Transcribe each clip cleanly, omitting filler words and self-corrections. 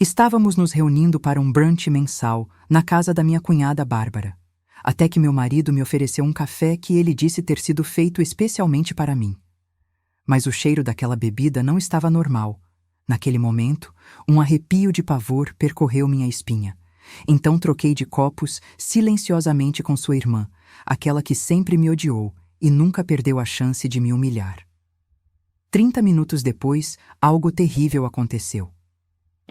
Estávamos nos reunindo para um brunch mensal na casa da minha cunhada Bárbara, até que meu marido me ofereceu um café que ele disse ter sido feito especialmente para mim. Mas o cheiro daquela bebida não estava normal. Naquele momento, um arrepio de pavor percorreu minha espinha. Então troquei de copos silenciosamente com sua irmã, aquela que sempre me odiou e nunca perdeu a chance de me humilhar. 30 minutos depois, algo terrível aconteceu.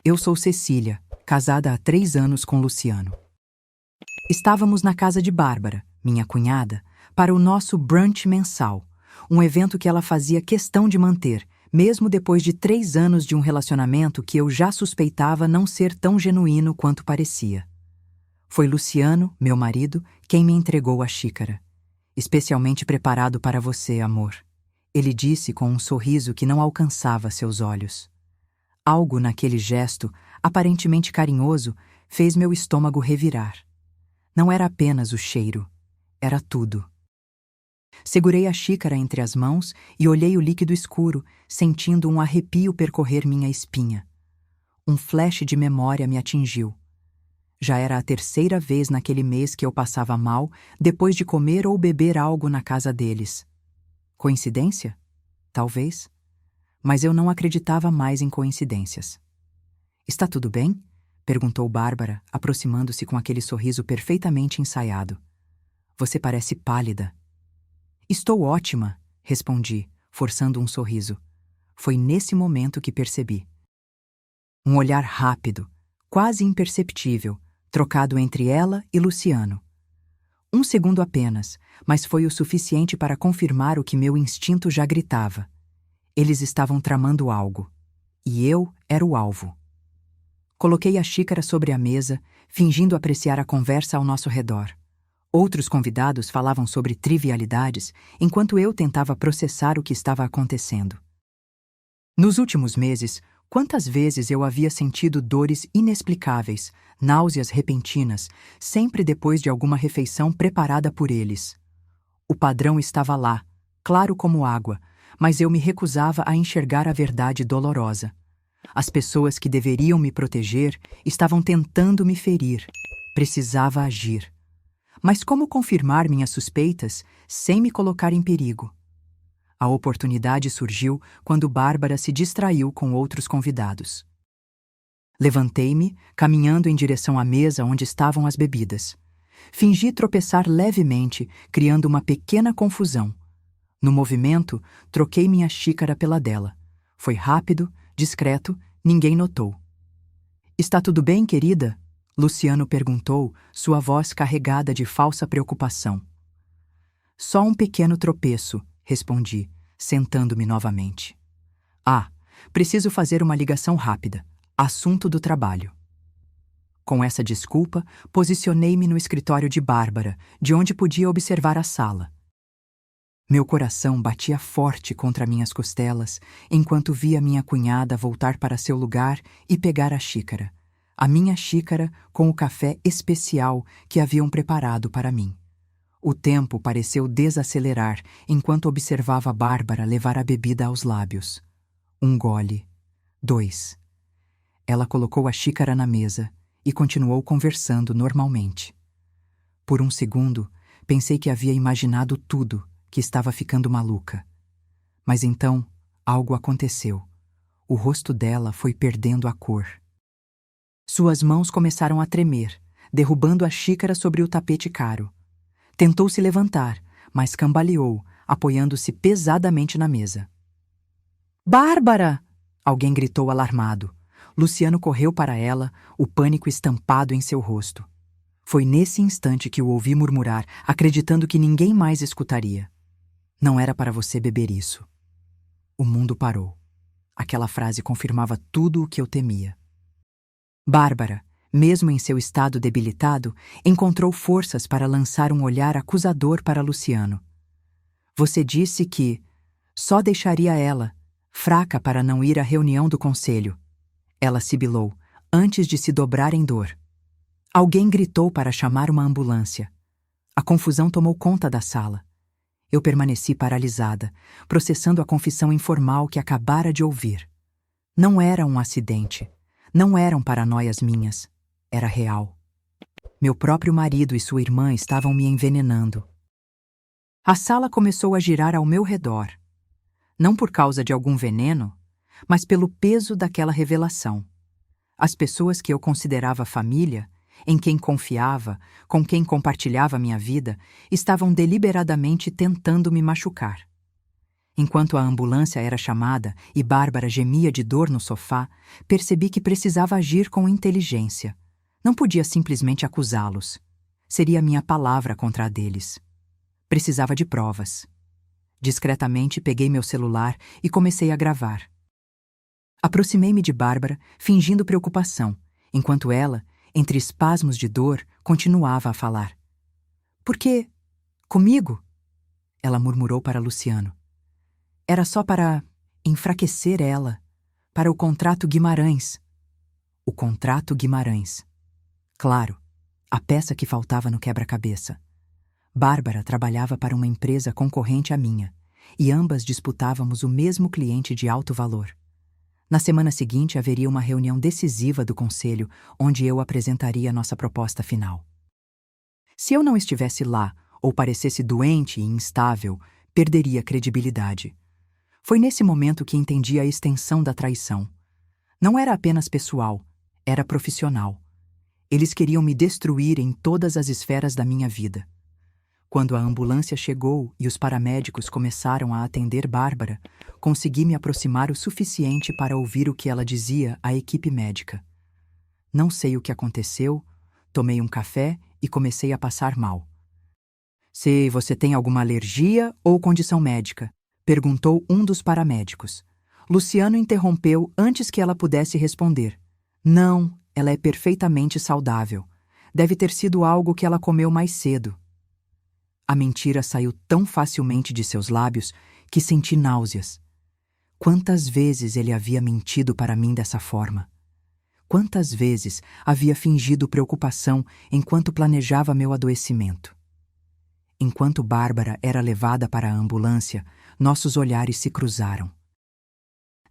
Eu sou Cecília, casada há 3 anos com Luciano. Estávamos na casa de Bárbara, minha cunhada, para o nosso brunch mensal, um evento que ela fazia questão de manter, mesmo depois de 3 anos de um relacionamento que eu já suspeitava não ser tão genuíno quanto parecia. Foi Luciano, meu marido, quem me entregou a xícara. Especialmente preparado para você, amor. Ele disse com um sorriso que não alcançava seus olhos. Algo naquele gesto, aparentemente carinhoso, fez meu estômago revirar. Não era apenas o cheiro, era tudo. Segurei a xícara entre as mãos e olhei o líquido escuro, sentindo um arrepio percorrer minha espinha. Um flash de memória me atingiu. Já era a 3ª vez naquele mês que eu passava mal depois de comer ou beber algo na casa deles. Coincidência? Talvez. Mas eu não acreditava mais em coincidências. Está tudo bem? Perguntou Bárbara, aproximando-se com aquele sorriso perfeitamente ensaiado. Você parece pálida. Estou ótima, respondi, forçando um sorriso. Foi nesse momento que percebi. Um olhar rápido, quase imperceptível, trocado entre ela e Luciano. 1 segundo apenas, mas foi o suficiente para confirmar o que meu instinto já gritava. Eles estavam tramando algo, e eu era o alvo. Coloquei a xícara sobre a mesa, fingindo apreciar a conversa ao nosso redor. Outros convidados falavam sobre trivialidades, enquanto eu tentava processar o que estava acontecendo. Nos últimos meses, quantas vezes eu havia sentido dores inexplicáveis, náuseas repentinas, sempre depois de alguma refeição preparada por eles. O padrão estava lá, claro como água, mas eu me recusava a enxergar a verdade dolorosa. As pessoas que deveriam me proteger estavam tentando me ferir. Precisava agir. Mas como confirmar minhas suspeitas sem me colocar em perigo? A oportunidade surgiu quando Bárbara se distraiu com outros convidados. Levantei-me, caminhando em direção à mesa onde estavam as bebidas. Fingi tropeçar levemente, criando uma pequena confusão. No movimento, troquei minha xícara pela dela. Foi rápido, discreto, ninguém notou. Está tudo bem, querida? Luciano perguntou, sua voz carregada de falsa preocupação. Só um pequeno tropeço, respondi, sentando-me novamente. Preciso fazer uma ligação rápida. Assunto do trabalho. Com essa desculpa, posicionei-me no escritório de Bárbara, de onde podia observar a sala. Meu coração batia forte contra minhas costelas, enquanto via minha cunhada voltar para seu lugar e pegar a xícara. A minha xícara com o café especial que haviam preparado para mim. O tempo pareceu desacelerar enquanto observava Bárbara levar a bebida aos lábios. 1 gole. 2. Ela colocou a xícara na mesa e continuou conversando normalmente. Por um segundo, pensei que havia imaginado tudo, que estava ficando maluca. Mas então, algo aconteceu. O rosto dela foi perdendo a cor. Suas mãos começaram a tremer, derrubando a xícara sobre o tapete caro. Tentou se levantar, mas cambaleou, apoiando-se pesadamente na mesa. Bárbara! Alguém gritou alarmado. Luciano correu para ela, o pânico estampado em seu rosto. Foi nesse instante que o ouvi murmurar, acreditando que ninguém mais escutaria. Não era para você beber isso. O mundo parou. Aquela frase confirmava tudo o que eu temia. Bárbara, mesmo em seu estado debilitado, encontrou forças para lançar um olhar acusador para Luciano. Você disse que só deixaria ela, fraca para não ir à reunião do conselho. Ela sibilou, antes de se dobrar em dor. Alguém gritou para chamar uma ambulância. A confusão tomou conta da sala. Eu permaneci paralisada, processando a confissão informal que acabara de ouvir. Não era um acidente. Não eram paranoias minhas. Era real. Meu próprio marido e sua irmã estavam me envenenando. A sala começou a girar ao meu redor. Não por causa de algum veneno, mas pelo peso daquela revelação. As pessoas que eu considerava família, em quem confiava, com quem compartilhava minha vida, estavam deliberadamente tentando me machucar. Enquanto a ambulância era chamada e Bárbara gemia de dor no sofá, percebi que precisava agir com inteligência. Não podia simplesmente acusá-los. Seria minha palavra contra a deles. Precisava de provas. Discretamente peguei meu celular e comecei a gravar. Aproximei-me de Bárbara, fingindo preocupação, enquanto ela, entre espasmos de dor, continuava a falar. Por quê? Comigo? Ela murmurou para Luciano. Era só para enfraquecer ela, para o contrato Guimarães. O contrato Guimarães. Claro, a peça que faltava no quebra-cabeça. Bárbara trabalhava para uma empresa concorrente à minha, e ambas disputávamos o mesmo cliente de alto valor. Na semana seguinte haveria uma reunião decisiva do conselho, onde eu apresentaria nossa proposta final. Se eu não estivesse lá, ou parecesse doente e instável, perderia credibilidade. Foi nesse momento que entendi a extensão da traição. Não era apenas pessoal, era profissional. Eles queriam me destruir em todas as esferas da minha vida. Quando a ambulância chegou e os paramédicos começaram a atender Bárbara, consegui me aproximar o suficiente para ouvir o que ela dizia à equipe médica. Não sei o que aconteceu, tomei um café e comecei a passar mal. Se você tem alguma alergia ou condição médica, perguntou um dos paramédicos. Luciano interrompeu antes que ela pudesse responder. Não, ela é perfeitamente saudável. Deve ter sido algo que ela comeu mais cedo. A mentira saiu tão facilmente de seus lábios que senti náuseas. Quantas vezes ele havia mentido para mim dessa forma? Quantas vezes havia fingido preocupação enquanto planejava meu adoecimento? Enquanto Bárbara era levada para a ambulância, nossos olhares se cruzaram.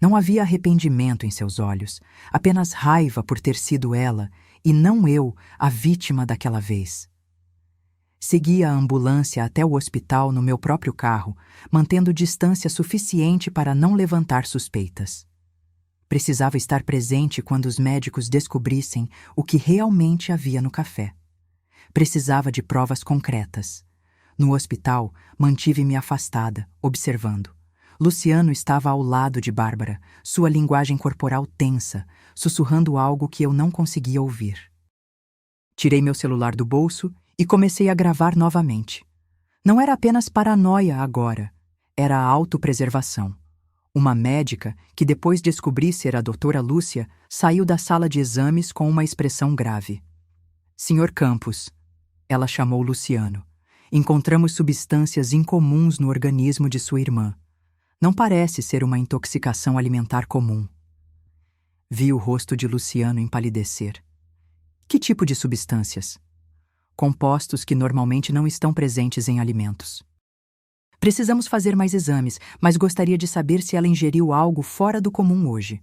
Não havia arrependimento em seus olhos, apenas raiva por ter sido ela, e não eu, a vítima daquela vez. Segui a ambulância até o hospital no meu próprio carro, mantendo distância suficiente para não levantar suspeitas. Precisava estar presente quando os médicos descobrissem o que realmente havia no café. Precisava de provas concretas. No hospital, mantive-me afastada, observando. Luciano estava ao lado de Bárbara, sua linguagem corporal tensa, sussurrando algo que eu não conseguia ouvir. Tirei meu celular do bolso e comecei a gravar novamente. Não era apenas paranoia agora, era a autopreservação. Uma médica, que depois descobri ser a doutora Lúcia, saiu da sala de exames com uma expressão grave. Senhor Campos, ela chamou Luciano. Encontramos substâncias incomuns no organismo de sua irmã. Não parece ser uma intoxicação alimentar comum. Vi o rosto de Luciano empalidecer. Que tipo de substâncias? Compostos que normalmente não estão presentes em alimentos. Precisamos fazer mais exames, mas gostaria de saber se ela ingeriu algo fora do comum hoje.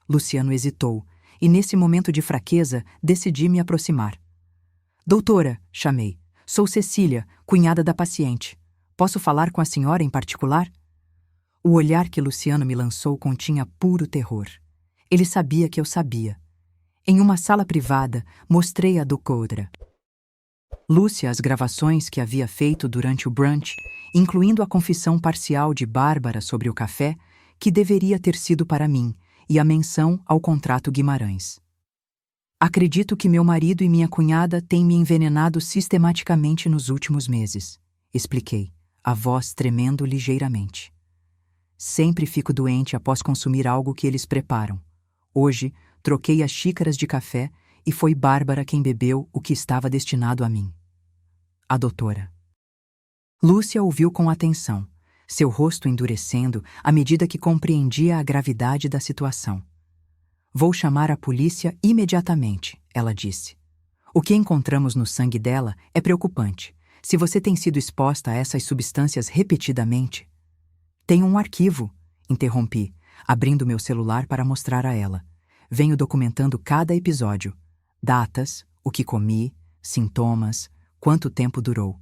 Luciano hesitou, e nesse momento de fraqueza, decidi me aproximar. Doutora, chamei. Sou Cecília, cunhada da paciente. Posso falar com a senhora em particular? O olhar que Luciano me lançou continha puro terror. Ele sabia que eu sabia. Em uma sala privada, mostrei a doutora Lúcia as gravações que havia feito durante o brunch, incluindo a confissão parcial de Bárbara sobre o café, que deveria ter sido para mim, e a menção ao contrato Guimarães. Acredito que meu marido e minha cunhada têm me envenenado sistematicamente nos últimos meses, expliquei, a voz tremendo ligeiramente. Sempre fico doente após consumir algo que eles preparam. Hoje, troquei as xícaras de café e foi Bárbara quem bebeu o que estava destinado a mim. A doutora. Lúcia ouviu com atenção, seu rosto endurecendo à medida que compreendia a gravidade da situação. Vou chamar a polícia imediatamente, ela disse. O que encontramos no sangue dela é preocupante. Se você tem sido exposta a essas substâncias repetidamente... Tenho um arquivo, interrompi, abrindo meu celular para mostrar a ela. venho documentando cada episódio. Datas, o que comi, sintomas, quanto tempo durou.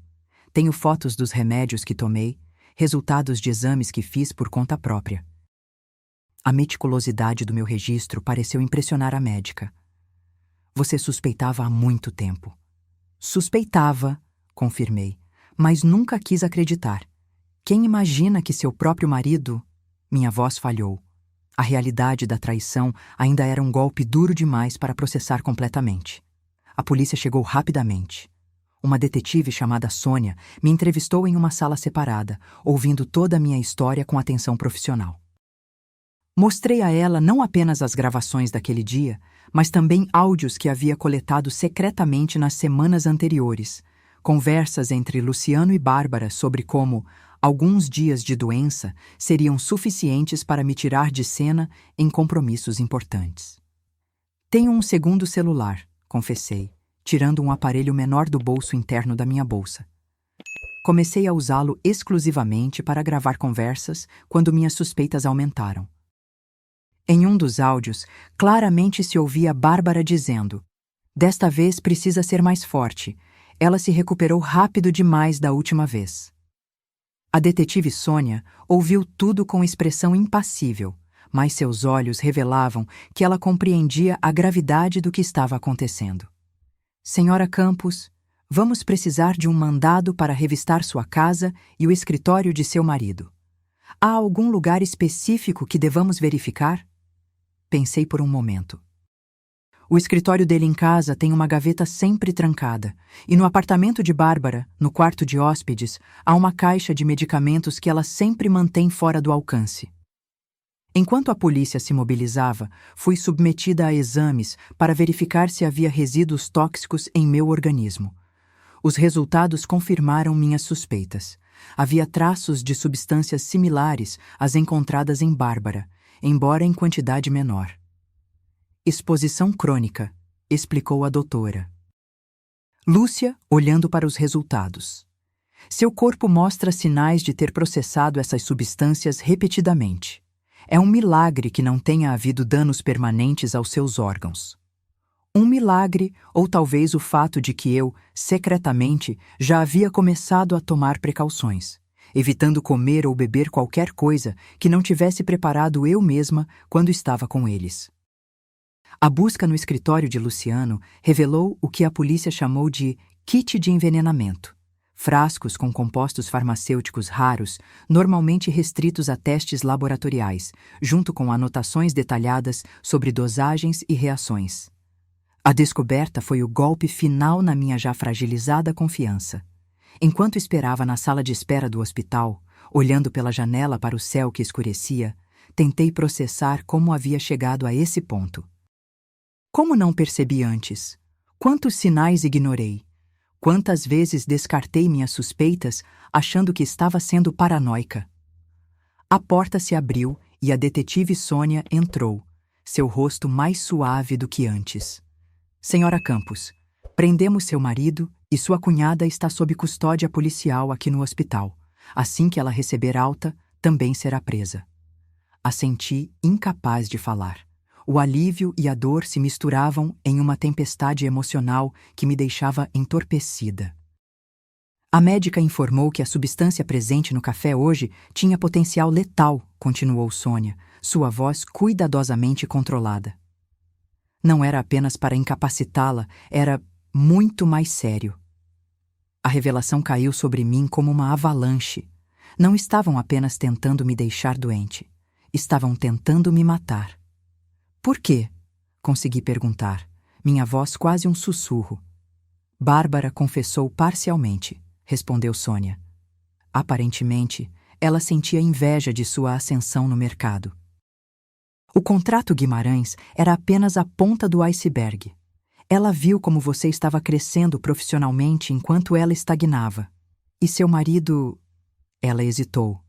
Tenho fotos dos remédios que tomei, resultados de exames que fiz por conta própria. A meticulosidade do meu registro pareceu impressionar a médica. Você suspeitava há muito tempo. Suspeitava, confirmei, mas nunca quis acreditar. Quem imagina que seu próprio marido... Minha voz falhou. A realidade da traição ainda era um golpe duro demais para processar completamente. A polícia chegou rapidamente. Uma detetive chamada Sônia me entrevistou em uma sala separada, ouvindo toda a minha história com atenção profissional. Mostrei a ela não apenas as gravações daquele dia, mas também áudios que havia coletado secretamente nas semanas anteriores, conversas entre Luciano e Bárbara sobre como alguns dias de doença seriam suficientes para me tirar de cena em compromissos importantes. Tenho um segundo celular, confessei, tirando um aparelho menor do bolso interno da minha bolsa. Comecei a usá-lo exclusivamente para gravar conversas quando minhas suspeitas aumentaram. Em um dos áudios, claramente se ouvia Bárbara dizendo: "Desta vez precisa ser mais forte. Ela se recuperou rápido demais da última vez." A detetive Sônia ouviu tudo com expressão impassível, mas seus olhos revelavam que ela compreendia a gravidade do que estava acontecendo. "Senhora Campos, vamos precisar de um mandado para revistar sua casa e o escritório de seu marido. Há algum lugar específico que devamos verificar?" Pensei por um momento. O escritório dele em casa tem uma gaveta sempre trancada, e no apartamento de Bárbara, no quarto de hóspedes, há uma caixa de medicamentos que ela sempre mantém fora do alcance. Enquanto a polícia se mobilizava, fui submetida a exames para verificar se havia resíduos tóxicos em meu organismo. Os resultados confirmaram minhas suspeitas. Havia traços de substâncias similares às encontradas em Bárbara, embora em quantidade menor. "Exposição crônica", explicou a doutora. Lúcia, olhando para os resultados. "Seu corpo mostra sinais de ter processado essas substâncias repetidamente. É um milagre que não tenha havido danos permanentes aos seus órgãos. Um milagre, ou talvez o fato de que eu, secretamente, já havia começado a tomar precauções, evitando comer ou beber qualquer coisa que não tivesse preparado eu mesma quando estava com eles." A busca no escritório de Luciano revelou o que a polícia chamou de kit de envenenamento. Frascos com compostos farmacêuticos raros, normalmente restritos a testes laboratoriais, junto com anotações detalhadas sobre dosagens e reações. A descoberta foi o golpe final na minha já fragilizada confiança. Enquanto esperava na sala de espera do hospital, olhando pela janela para o céu que escurecia, tentei processar como havia chegado a esse ponto. Como não percebi antes? Quantos sinais ignorei? Quantas vezes descartei minhas suspeitas, achando que estava sendo paranoica? A porta se abriu e a detetive Sônia entrou, seu rosto mais suave do que antes. "Senhora Campos, prendemos seu marido e sua cunhada está sob custódia policial aqui no hospital. Assim que ela receber alta, também será presa." Assenti, incapaz de falar. O alívio e a dor se misturavam em uma tempestade emocional que me deixava entorpecida. "A médica informou que a substância presente no café hoje tinha potencial letal", continuou Sônia, sua voz cuidadosamente controlada. Não era apenas para incapacitá-la, era muito mais sério. A revelação caiu sobre mim como uma avalanche. Não estavam apenas tentando me deixar doente. Estavam tentando me matar. "Por quê?" consegui perguntar, minha voz quase um sussurro. "Bárbara confessou parcialmente", respondeu Sônia. Aparentemente, ela sentia inveja de sua ascensão no mercado. "O contrato Guimarães era apenas a ponta do iceberg. Ela viu como você estava crescendo profissionalmente enquanto ela estagnava. E seu marido..." Ela hesitou.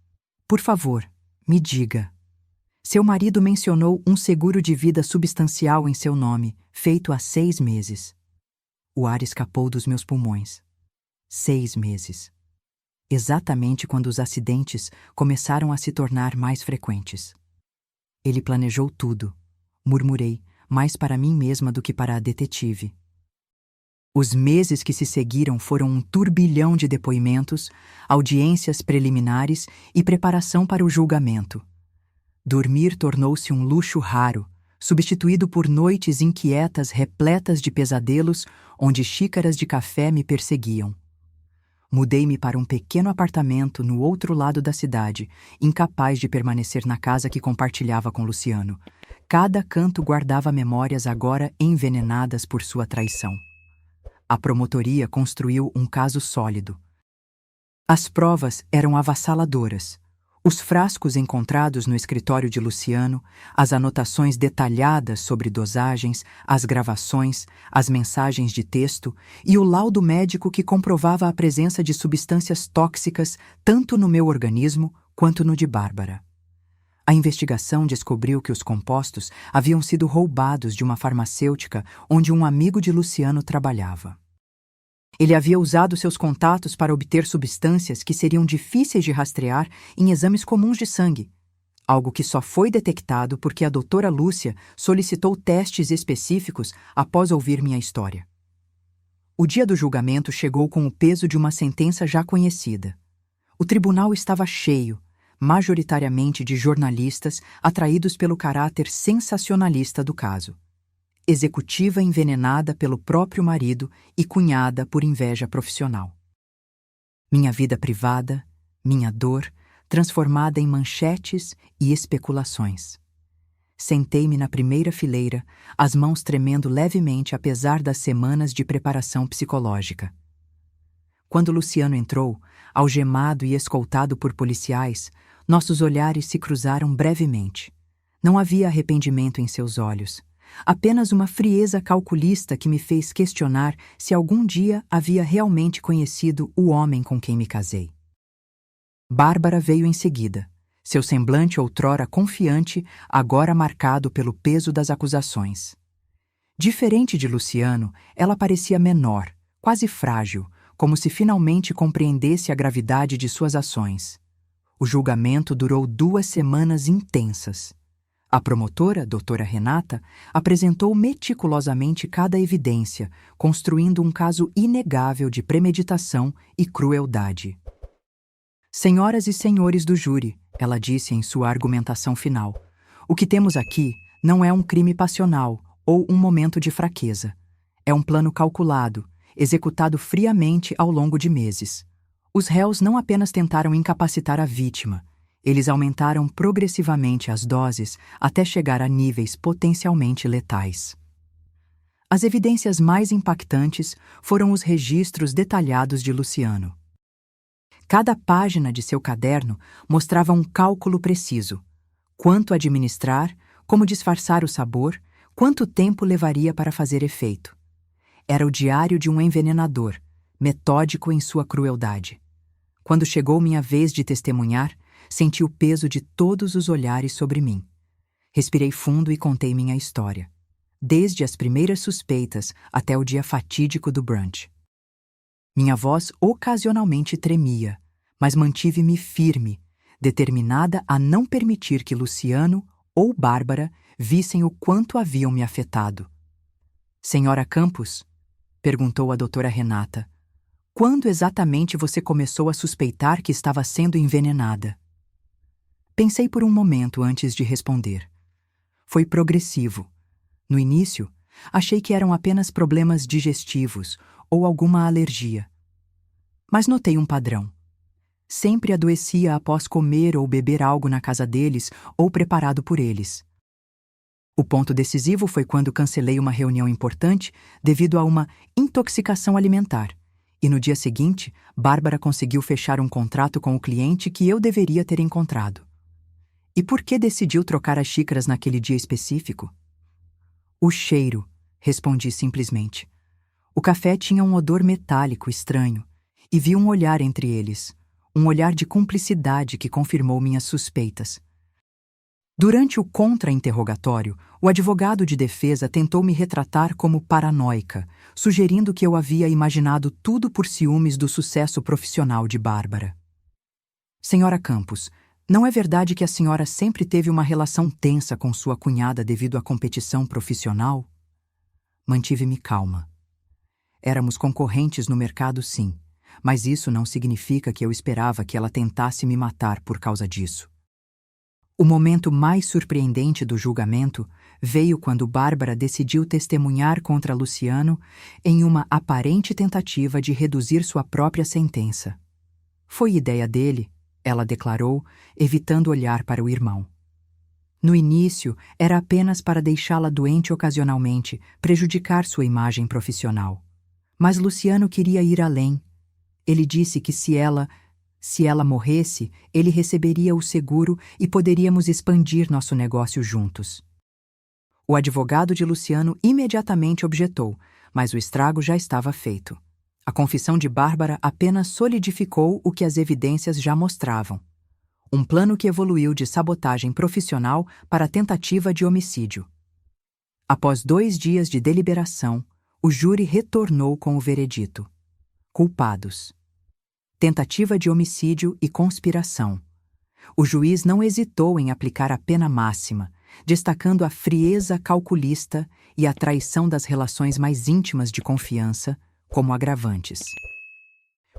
"Por favor, me diga." "Seu marido mencionou um seguro de vida substancial em seu nome, feito há 6 meses." O ar escapou dos meus pulmões. 6 meses. Exatamente quando os acidentes começaram a se tornar mais frequentes. "Ele planejou tudo", murmurei, mais para mim mesma do que para a detetive. Os meses que se seguiram foram um turbilhão de depoimentos, audiências preliminares e preparação para o julgamento. Dormir tornou-se um luxo raro, substituído por noites inquietas repletas de pesadelos onde xícaras de café me perseguiam. Mudei-me para um pequeno apartamento no outro lado da cidade, incapaz de permanecer na casa que compartilhava com Luciano. Cada canto guardava memórias agora envenenadas por sua traição. A promotoria construiu um caso sólido. As provas eram avassaladoras. Os frascos encontrados no escritório de Luciano, as anotações detalhadas sobre dosagens, as gravações, as mensagens de texto e o laudo médico que comprovava a presença de substâncias tóxicas tanto no meu organismo quanto no de Bárbara. A investigação descobriu que os compostos haviam sido roubados de uma farmacêutica onde um amigo de Luciano trabalhava. Ele havia usado seus contatos para obter substâncias que seriam difíceis de rastrear em exames comuns de sangue, algo que só foi detectado porque a doutora Lúcia solicitou testes específicos após ouvir minha história. O dia do julgamento chegou com o peso de uma sentença já conhecida. O tribunal estava cheio, majoritariamente de jornalistas atraídos pelo caráter sensacionalista do caso. Executiva envenenada pelo próprio marido e cunhada por inveja profissional. Minha vida privada, minha dor, transformada em manchetes e especulações. Sentei-me na primeira fileira, as mãos tremendo levemente apesar das semanas de preparação psicológica. Quando Luciano entrou, algemado e escoltado por policiais, nossos olhares se cruzaram brevemente. Não havia arrependimento em seus olhos. Apenas uma frieza calculista que me fez questionar se algum dia havia realmente conhecido o homem com quem me casei. Bárbara veio em seguida, seu semblante outrora confiante, agora marcado pelo peso das acusações. Diferente de Luciano, ela parecia menor, quase frágil, como se finalmente compreendesse a gravidade de suas ações. O julgamento durou 2 semanas intensas. A promotora, doutora Renata, apresentou meticulosamente cada evidência, construindo um caso inegável de premeditação e crueldade. Senhoras e senhores do júri, ela disse em sua argumentação final, o que temos aqui não é um crime passional ou um momento de fraqueza. É um plano calculado, executado friamente ao longo de meses. Os réus não apenas tentaram incapacitar a vítima, eles aumentaram progressivamente as doses até chegar a níveis potencialmente letais. As evidências mais impactantes foram os registros detalhados de Luciano. Cada página de seu caderno mostrava um cálculo preciso: quanto administrar, como disfarçar o sabor, quanto tempo levaria para fazer efeito. Era o diário de um envenenador, metódico em sua crueldade. Quando chegou minha vez de testemunhar, senti o peso de todos os olhares sobre mim. Respirei fundo e contei minha história, desde as primeiras suspeitas até o dia fatídico do brunch. Minha voz ocasionalmente tremia, mas mantive-me firme, determinada a não permitir que Luciano ou Bárbara vissem o quanto haviam me afetado. Senhora Campos? Perguntou a doutora Renata. Quando exatamente você começou a suspeitar que estava sendo envenenada? Pensei por um momento antes de responder. Foi progressivo. No início, achei que eram apenas problemas digestivos ou alguma alergia. Mas notei um padrão. Sempre adoecia após comer ou beber algo na casa deles ou preparado por eles. O ponto decisivo foi quando cancelei uma reunião importante devido a uma intoxicação alimentar. E no dia seguinte, Bárbara conseguiu fechar um contrato com o cliente que eu deveria ter encontrado. E por que decidiu trocar as xícaras naquele dia específico? O cheiro, respondi simplesmente. O café tinha um odor metálico estranho, e vi um olhar entre eles, um olhar de cumplicidade que confirmou minhas suspeitas. Durante o contra-interrogatório, o advogado de defesa tentou me retratar como paranoica, sugerindo que eu havia imaginado tudo por ciúmes do sucesso profissional de Bárbara. Senhora Campos, Não é verdade que a senhora sempre teve uma relação tensa com sua cunhada devido à competição profissional? Mantive-me calma. Éramos concorrentes no mercado, sim, mas isso não significa que eu esperava que ela tentasse me matar por causa disso. O momento mais surpreendente do julgamento veio quando Bárbara decidiu testemunhar contra Luciano em uma aparente tentativa de reduzir sua própria sentença. Foi ideia dele, ela declarou, evitando olhar para o irmão. No início, era apenas para deixá-la doente ocasionalmente, prejudicar sua imagem profissional. Mas Luciano queria ir além. Ele disse que se ela morresse, ele receberia o seguro e poderíamos expandir nosso negócio juntos. O advogado de Luciano imediatamente objetou, mas o estrago já estava feito. A confissão de Bárbara apenas solidificou o que as evidências já mostravam. Um plano que evoluiu de sabotagem profissional para tentativa de homicídio. Após 2 dias de deliberação, o júri retornou com o veredito. Culpados. Tentativa de homicídio e conspiração. O juiz não hesitou em aplicar a pena máxima, destacando a frieza calculista e a traição das relações mais íntimas de confiança como agravantes.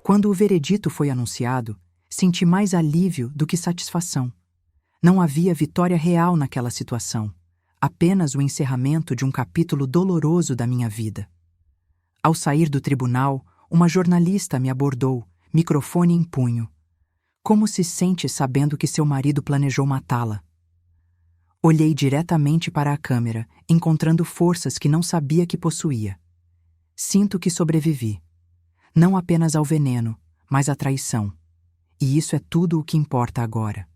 Quando o veredito foi anunciado, senti mais alívio do que satisfação. Não havia vitória real naquela situação, apenas o encerramento de um capítulo doloroso da minha vida. Ao sair do tribunal, uma jornalista me abordou, microfone em punho. Como se sente sabendo que seu marido planejou matá-la? Olhei diretamente para a câmera, encontrando forças que não sabia que possuía. Sinto que sobrevivi. Não apenas ao veneno, mas à traição. E isso é tudo o que importa agora.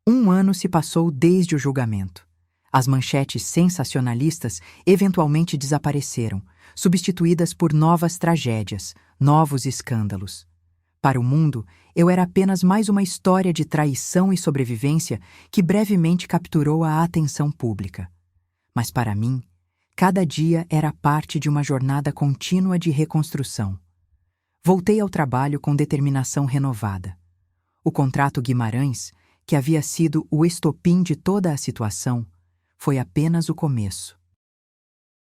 1 ano se passou desde o julgamento. As manchetes sensacionalistas eventualmente desapareceram, substituídas por novas tragédias, novos escândalos. Para o mundo, eu era apenas mais uma história de traição e sobrevivência que brevemente capturou a atenção pública. Mas para mim, cada dia era parte de uma jornada contínua de reconstrução. Voltei ao trabalho com determinação renovada. O contrato Guimarães, que havia sido o estopim de toda a situação, foi apenas o começo.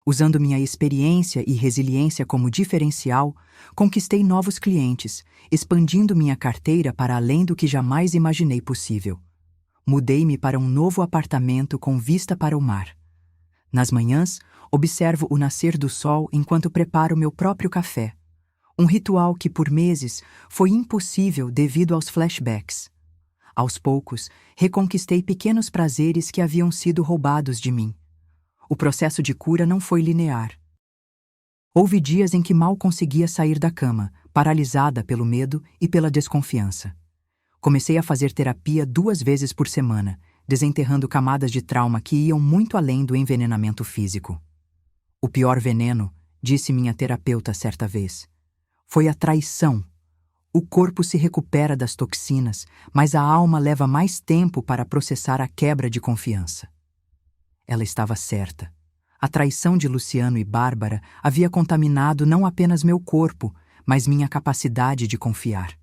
Usando minha experiência e resiliência como diferencial, conquistei novos clientes, expandindo minha carteira para além do que jamais imaginei possível. Mudei-me para um novo apartamento com vista para o mar. Nas manhãs, observo o nascer do sol enquanto preparo meu próprio café. Um ritual que, por meses, foi impossível devido aos flashbacks. Aos poucos, reconquistei pequenos prazeres que haviam sido roubados de mim. O processo de cura não foi linear. Houve dias em que mal conseguia sair da cama, paralisada pelo medo e pela desconfiança. Comecei a fazer terapia 2 vezes por semana, desenterrando camadas de trauma que iam muito além do envenenamento físico. O pior veneno, disse minha terapeuta certa vez, foi a traição. O corpo se recupera das toxinas, mas a alma leva mais tempo para processar a quebra de confiança. Ela estava certa. A traição de Luciano e Bárbara havia contaminado não apenas meu corpo, mas minha capacidade de confiar.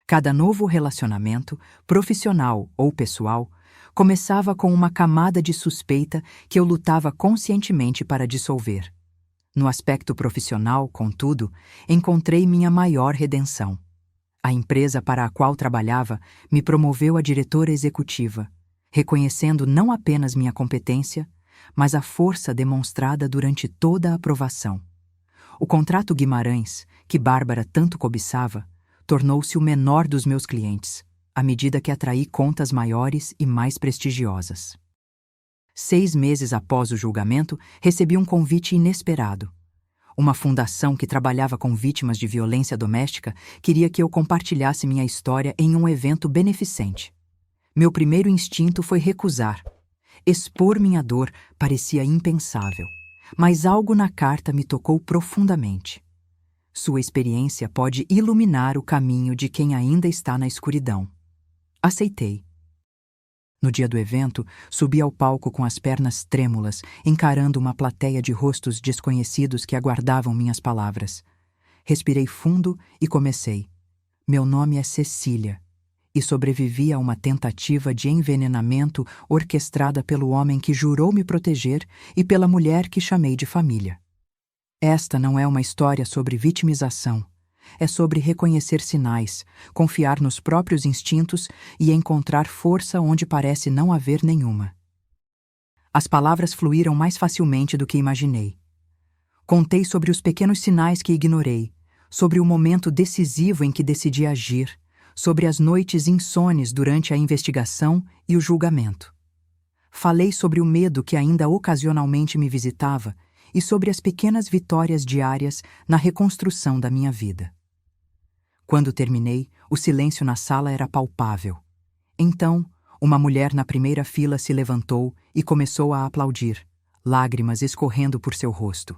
Cada novo relacionamento, profissional ou pessoal, começava com uma camada de suspeita que eu lutava conscientemente para dissolver. No aspecto profissional, contudo, encontrei minha maior redenção. A empresa para a qual trabalhava me promoveu a diretora executiva, reconhecendo não apenas minha competência, mas a força demonstrada durante toda a aprovação. O contrato Guimarães, que Bárbara tanto cobiçava, tornou-se o menor dos meus clientes, à medida que atraí contas maiores e mais prestigiosas. 6 meses após o julgamento, recebi um convite inesperado. Uma fundação que trabalhava com vítimas de violência doméstica queria que eu compartilhasse minha história em um evento beneficente. Meu primeiro instinto foi recusar. Expor minha dor parecia impensável, mas algo na carta me tocou profundamente. Sua experiência pode iluminar o caminho de quem ainda está na escuridão. Aceitei. No dia do evento, subi ao palco com as pernas trêmulas, encarando uma plateia de rostos desconhecidos que aguardavam minhas palavras. Respirei fundo e comecei. Meu nome é Cecília. e sobrevivi a uma tentativa de envenenamento orquestrada pelo homem que jurou me proteger e pela mulher que chamei de família. Esta não é uma história sobre vitimização. É sobre reconhecer sinais, confiar nos próprios instintos e encontrar força onde parece não haver nenhuma. As palavras fluíram mais facilmente do que imaginei. Contei sobre os pequenos sinais que ignorei, sobre o momento decisivo em que decidi agir, sobre as noites insones durante a investigação e o julgamento. Falei sobre o medo que ainda ocasionalmente me visitava e sobre as pequenas vitórias diárias na reconstrução da minha vida. Quando terminei, o silêncio na sala era palpável. Então, uma mulher na primeira fila se levantou e começou a aplaudir, lágrimas escorrendo por seu rosto.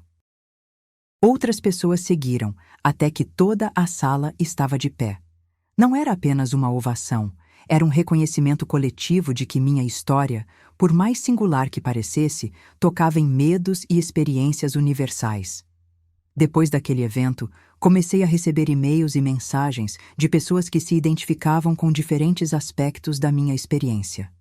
Outras pessoas seguiram, até que toda a sala estava de pé. Não era apenas uma ovação, era um reconhecimento coletivo de que minha história, por mais singular que parecesse, tocava em medos e experiências universais. Depois daquele evento, comecei a receber e-mails e mensagens de pessoas que se identificavam com diferentes aspectos da minha experiência.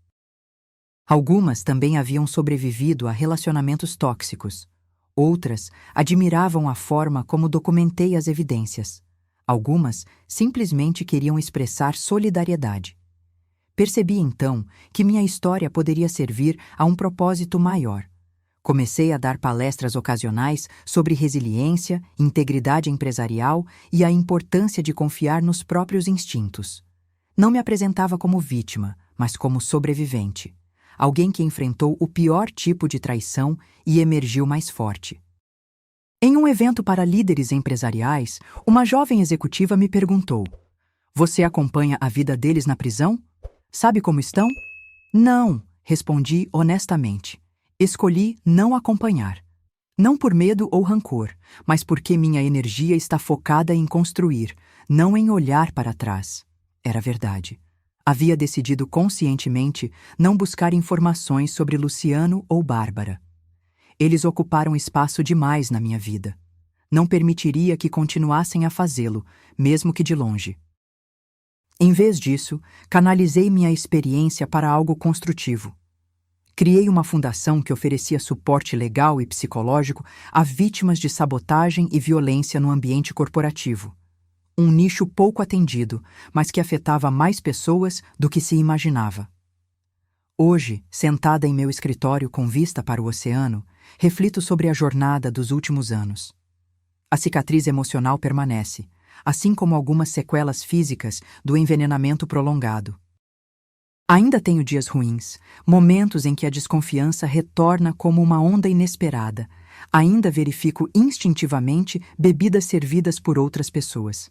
Algumas também haviam sobrevivido a relacionamentos tóxicos. Outras admiravam a forma como documentei as evidências. Algumas simplesmente queriam expressar solidariedade. Percebi então que minha história poderia servir a um propósito maior. Comecei a dar palestras ocasionais sobre resiliência, integridade empresarial e a importância de confiar nos próprios instintos. Não me apresentava como vítima, mas como sobrevivente. Alguém que enfrentou o pior tipo de traição e emergiu mais forte. Em um evento para líderes empresariais, uma jovem executiva me perguntou: "Você acompanha a vida deles na prisão? Sabe como estão?" "Não", respondi honestamente. Escolhi não acompanhar. Não por medo ou rancor, mas porque minha energia está focada em construir, não em olhar para trás. Era verdade. Havia decidido conscientemente não buscar informações sobre Luciano ou Bárbara. Eles ocuparam espaço demais na minha vida. Não permitiria que continuassem a fazê-lo, mesmo que de longe. Em vez disso, canalizei minha experiência para algo construtivo. Criei uma fundação que oferecia suporte legal e psicológico a vítimas de sabotagem e violência no ambiente corporativo. Um nicho pouco atendido, mas que afetava mais pessoas do que se imaginava. Hoje, sentada em meu escritório com vista para o oceano, reflito sobre a jornada dos últimos anos. A cicatriz emocional permanece, assim como algumas sequelas físicas do envenenamento prolongado. Ainda tenho dias ruins, momentos em que a desconfiança retorna como uma onda inesperada. Ainda verifico instintivamente bebidas servidas por outras pessoas.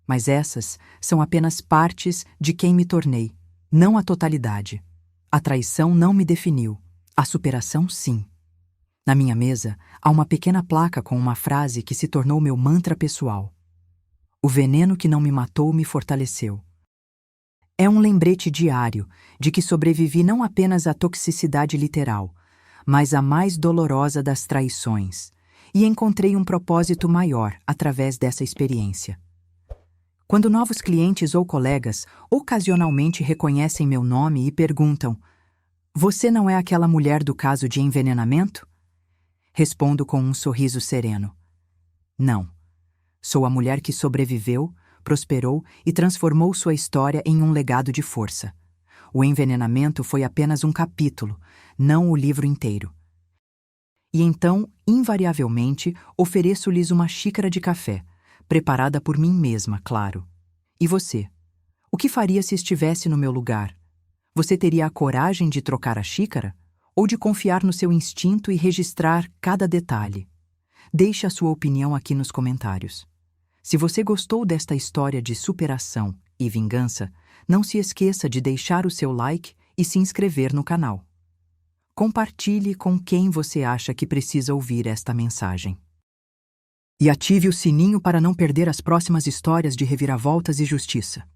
Mas essas são apenas partes de quem me tornei, não a totalidade. A traição não me definiu, a superação sim. Na minha mesa, há uma pequena placa com uma frase que se tornou meu mantra pessoal. O veneno que não me matou me fortaleceu. É um lembrete diário de que sobrevivi não apenas à toxicidade literal, mas à mais dolorosa das traições, e encontrei um propósito maior através dessa experiência. Quando novos clientes ou colegas ocasionalmente reconhecem meu nome e perguntam: "Você não é aquela mulher do caso de envenenamento?" Respondo com um sorriso sereno: "Não. Sou a mulher que sobreviveu, prosperou e transformou sua história em um legado de força. O envenenamento foi apenas um capítulo, não o livro inteiro." E então, invariavelmente, ofereço-lhes uma xícara de café, preparada por mim mesma, claro. E você? O que faria se estivesse no meu lugar? Você teria a coragem de trocar a xícara? Ou de confiar no seu instinto e registrar cada detalhe? Deixe a sua opinião aqui nos comentários. Se você gostou desta história de superação e vingança, não se esqueça de deixar o seu like e se inscrever no canal. Compartilhe com quem você acha que precisa ouvir esta mensagem. E ative o sininho para não perder as próximas histórias de reviravoltas e justiça.